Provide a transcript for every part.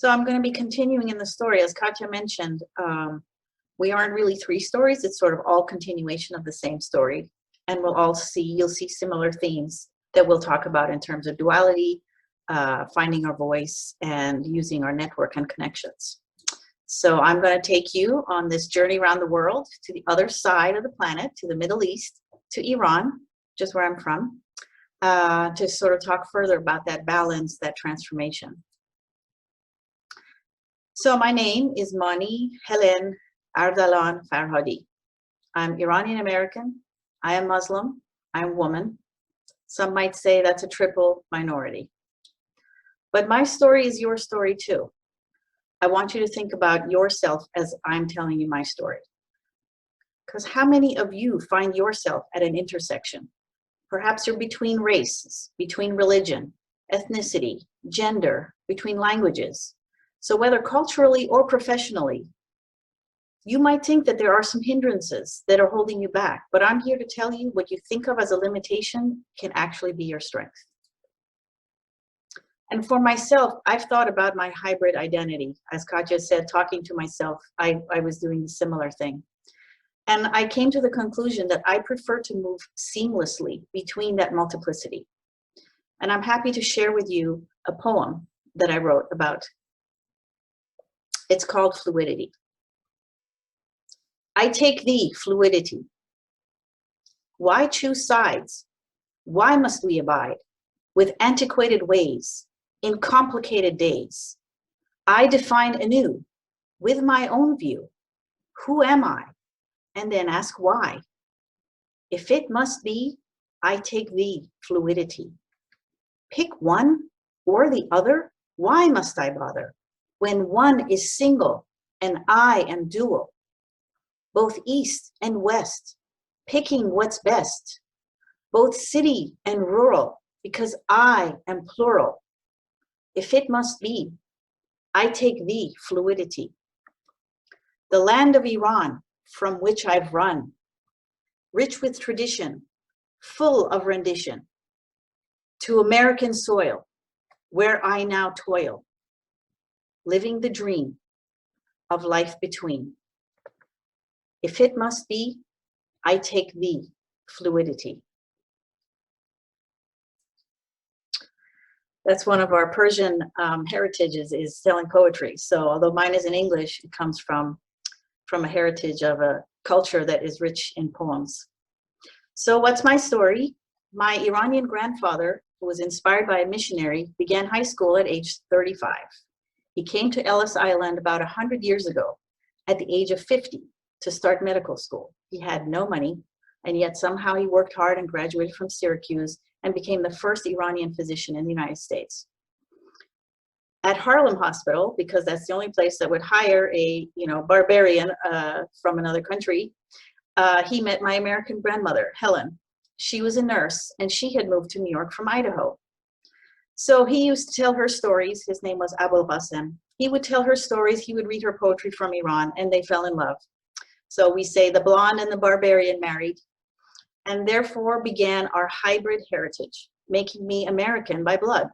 So I'm going to be continuing in the story. As Katya mentioned, we aren't really three stories. It's sort of all continuation of the same story. And you'll see similar themes that we'll talk about in terms of duality, finding our voice, and using our network and connections. So I'm going to take you on this journey around the world to the other side of the planet, to the Middle East, to Iran, just where I'm from, to sort of talk further about that balance, that transformation. So my name is Mani Helen Ardalan Farhadi. I'm Iranian American. I am Muslim. I'm a woman. Some might say that's a triple minority. But my story is your story too. I want you to think about yourself as I'm telling you my story. Because how many of you find yourself at an intersection? Perhaps you're between races, between religion, ethnicity, gender, between languages. So whether culturally or professionally, you might think that there are some hindrances that are holding you back, but I'm here to tell you what you think of as a limitation can actually be your strength. And for myself, I've thought about my hybrid identity. As Katya said, talking to myself, I was doing a similar thing. And I came to the conclusion that I prefer to move seamlessly between that multiplicity. And I'm happy to share with you a poem that I wrote about. It's called Fluidity. I take thee, fluidity. Why choose sides? Why must we abide with antiquated ways in complicated days? I define anew with my own view. Who am I? And then ask why. If it must be, I take thee, fluidity. Pick one or the other. Why must I bother? When one is single and I am dual, both east and west, picking what's best, both city and rural, because I am plural. If it must be, I take thee, fluidity. The land of Iran, from which I've run, rich with tradition, full of rendition, to American soil, where I now toil, living the dream of life between. If it must be, I take thee, fluidity. That's one of our Persian heritages, is telling poetry. So although mine is in English, it comes from a heritage of a culture that is rich in poems. So what's my story? My Iranian grandfather, who was inspired by a missionary, began high school at age 35. He came to Ellis Island about 100 years ago at the age of 50 to start medical school. He had no money, and yet somehow he worked hard and graduated from Syracuse and became the first Iranian physician in the United States. At Harlem Hospital, because that's the only place that would hire a barbarian from another country, he met my American grandmother, Helen. She was a nurse, and she had moved to New York from Idaho. So he used to tell her stories. His name was Abul Qasim. He would tell her stories. He would read her poetry from Iran, and they fell in love. So we say the blonde and the barbarian married, and therefore began our hybrid heritage, making me American by blood.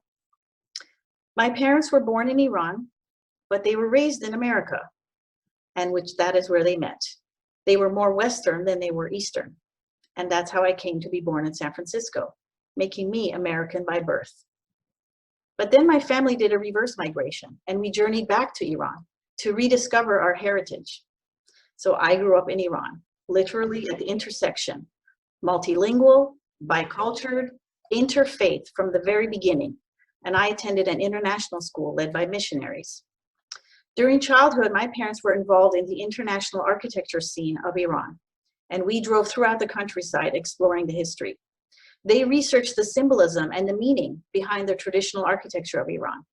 My parents were born in Iran, but they were raised in America, and that is where they met. They were more Western than they were Eastern, and that's how I came to be born in San Francisco, making me American by birth. But then my family did a reverse migration, and we journeyed back to Iran to rediscover our heritage. So I grew up in Iran, literally at the intersection, multilingual, bicultural, interfaith from the very beginning. And I attended an international school led by missionaries. During childhood, my parents were involved in the international architecture scene of Iran, and we drove throughout the countryside exploring the history. They researched the symbolism and the meaning behind the traditional architecture of Iran.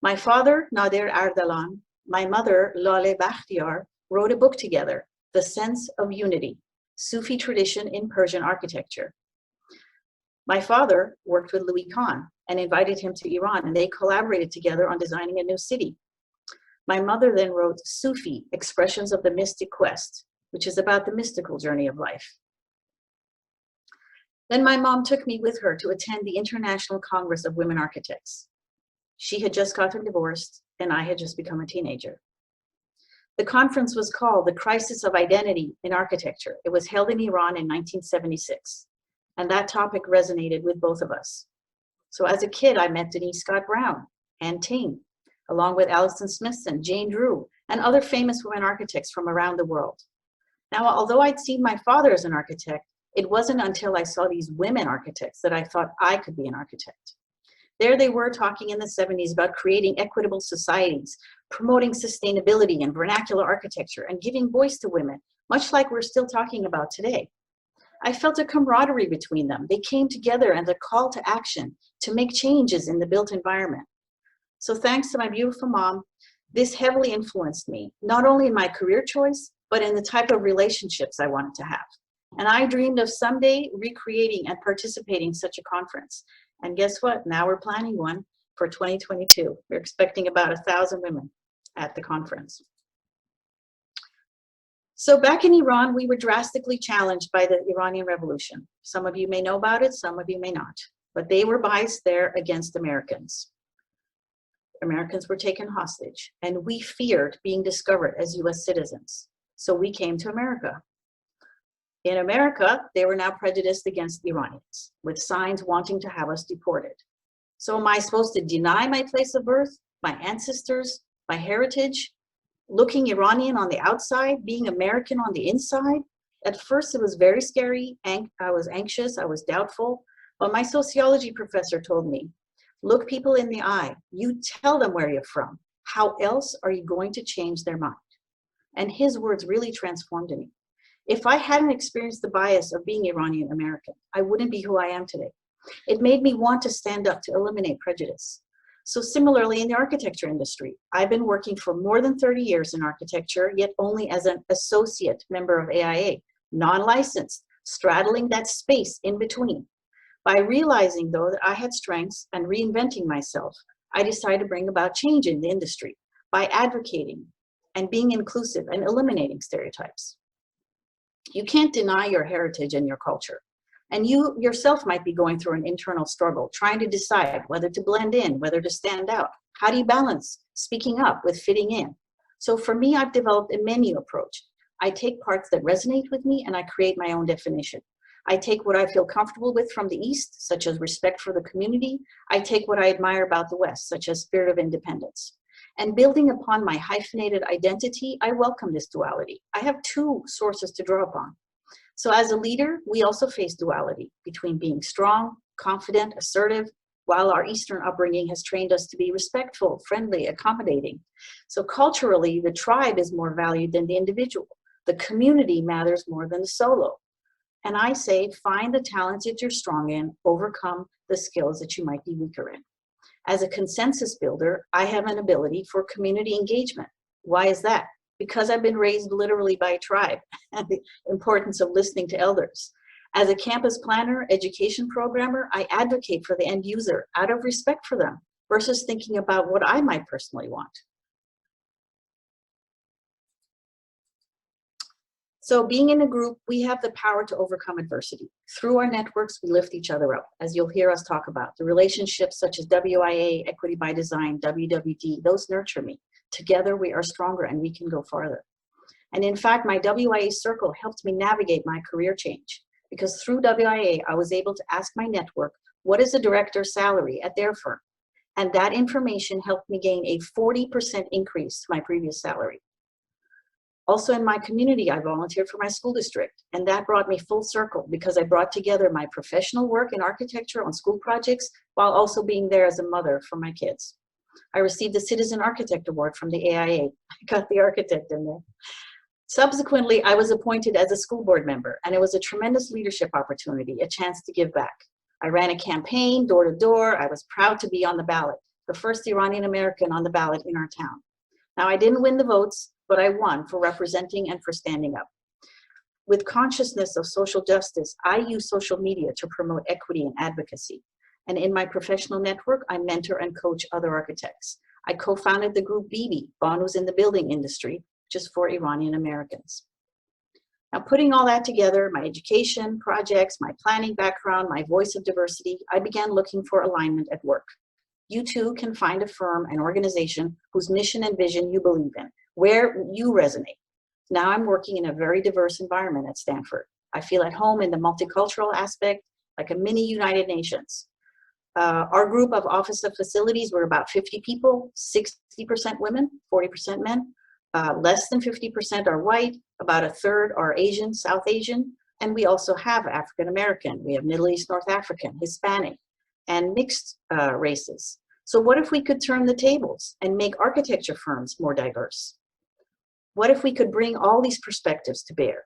My father, Nader Ardalan, my mother, Lale Bakhtiar, wrote a book together, The Sense of Unity, Sufi Tradition in Persian Architecture. My father worked with Louis Kahn and invited him to Iran, and they collaborated together on designing a new city. My mother then wrote Sufi, Expressions of the Mystic Quest, which is about the mystical journey of life. Then my mom took me with her to attend the International Congress of Women Architects. She had just gotten divorced, and I had just become a teenager. The conference was called The Crisis of Identity in Architecture. It was held in Iran in 1976, and that topic resonated with both of us. So as a kid, I met Denise Scott Brown, Ann Ting, along with Alison Smithson, Jane Drew, and other famous women architects from around the world. Now, although I'd seen my father as an architect, it wasn't until I saw these women architects that I thought I could be an architect. There they were talking in the 70s about creating equitable societies, promoting sustainability and vernacular architecture, and giving voice to women, much like we're still talking about today. I felt a camaraderie between them. They came together and a call to action to make changes in the built environment. So thanks to my beautiful mom, this heavily influenced me, not only in my career choice, but in the type of relationships I wanted to have. And I dreamed of someday recreating and participating in such a conference. And guess what? Now we're planning one for 2022. We're expecting about 1,000 women at the conference. So back in Iran, we were drastically challenged by the Iranian Revolution. Some of you may know about it, some of you may not. But they were biased there against Americans. Americans were taken hostage, and we feared being discovered as US citizens. So we came to America. In America, they were now prejudiced against Iranians, with signs wanting to have us deported. So am I supposed to deny my place of birth, my ancestors, my heritage, looking Iranian on the outside, being American on the inside? At first, it was very scary. I was anxious, I was doubtful. But my sociology professor told me, look people in the eye. You tell them where you're from. How else are you going to change their mind? And his words really transformed me. If I hadn't experienced the bias of being Iranian American, I wouldn't be who I am today. It made me want to stand up to eliminate prejudice. So similarly in the architecture industry, I've been working for more than 30 years in architecture, yet only as an associate member of AIA, non-licensed, straddling that space in between. By realizing though that I had strengths and reinventing myself, I decided to bring about change in the industry by advocating and being inclusive and eliminating stereotypes. You can't deny your heritage and your culture. And you yourself might be going through an internal struggle, trying to decide whether to blend in, whether to stand out. How do you balance speaking up with fitting in? So for me, I've developed a menu approach. I take parts that resonate with me and I create my own definition. I take what I feel comfortable with from the East, such as respect for the community. I take what I admire about the West, such as spirit of independence. And building upon my hyphenated identity, I welcome this duality. I have two sources to draw upon. So as a leader, we also face duality between being strong, confident, assertive, while our Eastern upbringing has trained us to be respectful, friendly, accommodating. So culturally, the tribe is more valued than the individual. The community matters more than the solo. And I say, find the talents that you're strong in, overcome the skills that you might be weaker in. As a consensus builder, I have an ability for community engagement. Why is that? Because I've been raised literally by a tribe and the importance of listening to elders. As a campus planner, education programmer, I advocate for the end user out of respect for them versus thinking about what I might personally want. So being in a group, we have the power to overcome adversity. Through our networks, we lift each other up, as you'll hear us talk about. The relationships such as WIA, Equity by Design, WWD, those nurture me. Together, we are stronger and we can go farther. And in fact, my WIA circle helped me navigate my career change because through WIA, I was able to ask my network, what is the director's salary at their firm? And that information helped me gain a 40% increase to my previous salary. Also in my community, I volunteered for my school district, and that brought me full circle because I brought together my professional work in architecture on school projects while also being there as a mother for my kids. I received the Citizen Architect Award from the AIA. I got the architect in there. Subsequently, I was appointed as a school board member, and it was a tremendous leadership opportunity, a chance to give back. I ran a campaign door to door. I was proud to be on the ballot, the first Iranian American on the ballot in our town. Now, I didn't win the votes, but I won for representing and for standing up. With consciousness of social justice, I use social media to promote equity and advocacy. And in my professional network, I mentor and coach other architects. I co-founded the group BB, Bonus in the Building Industry, just for Iranian Americans. Now, putting all that together, my education, projects, my planning background, my voice of diversity, I began looking for alignment at work. You too can find a firm, an organization whose mission and vision you believe in, where you resonate. Now I'm working in a very diverse environment at Stanford. I feel at home in the multicultural aspect, like a mini United Nations. Our group of Office of Facilities, we're about 50 people, 60% women, 40% men. Less than 50% are white, about a third are Asian, South Asian, and we also have African American. We have Middle East, North African, Hispanic, and mixed races. So what if we could turn the tables and make architecture firms more diverse? What if we could bring all these perspectives to bear?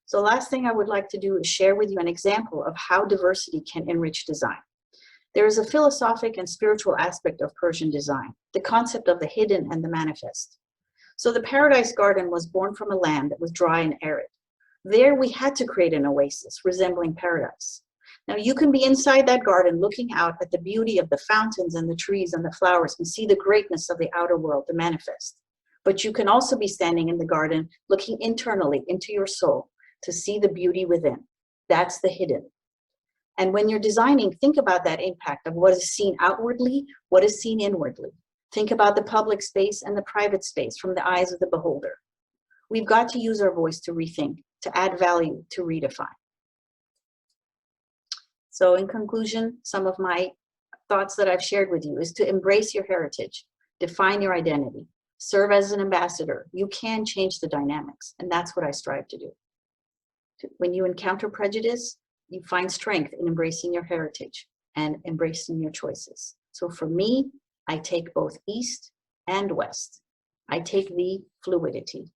So last thing I would like to do is share with you an example of how diversity can enrich design. There is a philosophic and spiritual aspect of Persian design, the concept of the hidden and the manifest. So the Paradise Garden was born from a land that was dry and arid. There we had to create an oasis resembling paradise. Now you can be inside that garden looking out at the beauty of the fountains and the trees and the flowers and see the greatness of the outer world, the manifest. But you can also be standing in the garden looking internally into your soul to see the beauty within. That's the hidden. And when you're designing, think about that impact of what is seen outwardly, what is seen inwardly. Think about the public space and the private space from the eyes of the beholder. We've got to use our voice to rethink, to add value, to redefine. So in conclusion, some of my thoughts that I've shared with you is to embrace your heritage, define your identity, serve as an ambassador. You can change the dynamics, and that's what I strive to do. When you encounter prejudice, you find strength in embracing your heritage and embracing your choices. So for me, I take both East and West. I take the fluidity.